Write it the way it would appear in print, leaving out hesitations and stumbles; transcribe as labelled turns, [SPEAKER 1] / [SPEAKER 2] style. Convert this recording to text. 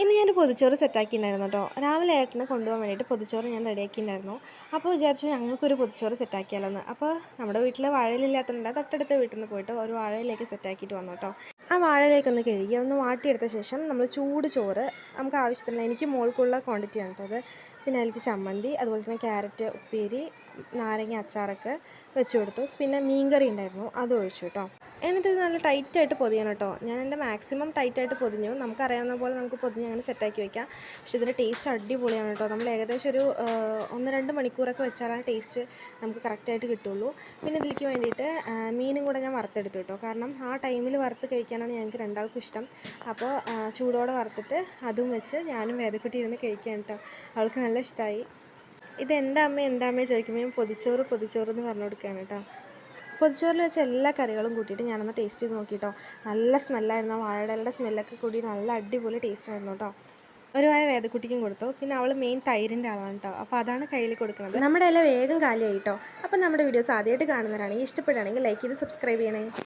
[SPEAKER 1] ഇന്ന് ഞാൻ പൊതിച്ചോറ് സെറ്റാക്കിയിട്ടുണ്ടായിരുന്നു കേട്ടോ. രാവിലെ ഏട്ടനെ കൊണ്ടുപോകാൻ വേണ്ടിയിട്ട് പൊതിച്ചോറ് ഞാൻ റെഡിയാക്കിയിട്ടുണ്ടായിരുന്നു. അപ്പോൾ വിചാരിച്ചു ഞങ്ങൾക്കൊരു പൊതിച്ചോറ് സെറ്റാക്കിയാലോന്ന്. അപ്പോൾ നമ്മുടെ വീട്ടിൽ വാഴയിലില്ലാത്തതുകൊണ്ട് തൊട്ടടുത്ത വീട്ടിൽ നിന്ന് പോയിട്ട് ഒരു വാഴയിലേക്ക് സെറ്റാക്കിയിട്ട് വന്നു കേട്ടോ. ആ വാഴയിലേക്കൊന്ന് കഴുകി ഒന്ന് വാട്ടിയെടുത്ത ശേഷം നമ്മൾ ചൂട് ചോറ് നമുക്ക് ആവശ്യത്തിനുള്ള, എനിക്ക് മോൾക്കുള്ള ക്വാണ്ടിറ്റിയാണ് കേട്ടോ അത്. പിന്നെ അതിലേക്ക് ചമ്മന്തി, അതുപോലെ തന്നെ ക്യാരറ്റ് ഉപ്പേരി, നാരങ്ങ അച്ചാറൊക്കെ വെച്ച് കൊടുത്തു. പിന്നെ മീൻകറി ഉണ്ടായിരുന്നു, അത് ഒഴിച്ചു കേട്ടോ. എന്നിട്ട് നല്ല ടൈറ്റായിട്ട് പൊതിയണം കേട്ടോ. ഞാൻ എൻ്റെ മാക്സിമം ടൈറ്റായിട്ട് പൊതിഞ്ഞു. നമുക്കറിയാവുന്ന പോലെ നമുക്ക് പൊതിഞ്ഞ് അങ്ങനെ സെറ്റാക്കി വെക്കാം. പക്ഷേ ഇതിൻ്റെ ടേസ്റ്റ് അടിപൊളിയാണ് കേട്ടോ. നമ്മൾ ഏകദേശം ഒരു 1-2 മണിക്കൂറൊക്കെ വെച്ചാൽ ആ ടേസ്റ്റ് നമുക്ക് കറക്റ്റായിട്ട് കിട്ടുള്ളൂ. പിന്നെ ഇതിലേക്ക് വേണ്ടിയിട്ട് മീനും കൂടെ ഞാൻ വറുത്തെടുത്തു കേട്ടോ. കാരണം ആ ടൈമിൽ വറുത്ത് കഴിക്കാനാണ് ഞങ്ങൾക്ക് രണ്ടാൾക്കും ഇഷ്ടം. അപ്പോൾ ചൂടോടെ വറുത്തിട്ട് അതും വെച്ച് ഞാനും വേദക്കുട്ടി ഇരുന്ന് കഴിക്കാൻ കേട്ടോ. അവൾക്ക് നല്ല ഇഷ്ടമായി. ഇത് എന്താ അമ്മ ചോദിക്കുമ്പോൾ ഞാൻ പൊതിച്ചോറ് എന്ന് പറഞ്ഞു കൊടുക്കുകയാണ് കേട്ടോ. പൊതിച്ചോറിൽ വെച്ച എല്ലാ കറികളും കൂട്ടിയിട്ട് ഞാനൊന്ന് ടേസ്റ്റ് ചെയ്ത് നോക്കിയിട്ടോ. നല്ല സ്മെല്ലായിരുന്നു. ആ വാഴയുടെ സ്മെല്ലൊക്കെ കൂടി നല്ല അടിപൊളി ടേസ്റ്റ് ആയിരുന്നു കേട്ടോ. ഒരു വായ വേദക്കുട്ടിക്കും കൊടുത്തു. പിന്നെ അവൾ മെയിൻ തൈരിൻ്റെ ആളാണ് കേട്ടോ. അപ്പോൾ അതാണ് കയ്യിൽ കൊടുക്കുന്നത്. നമ്മുടെ എല്ലാം വേഗം കാലിയായി കേട്ടോ. അപ്പോൾ നമ്മുടെ വീഡിയോസ് ആദ്യമായിട്ട് കാണുന്നവരാണെങ്കിൽ ഇഷ്ടപ്പെടുകയാണെങ്കിൽ ലൈക്ക് ചെയ്ത് സബ്സ്ക്രൈബ് ചെയ്യണേ.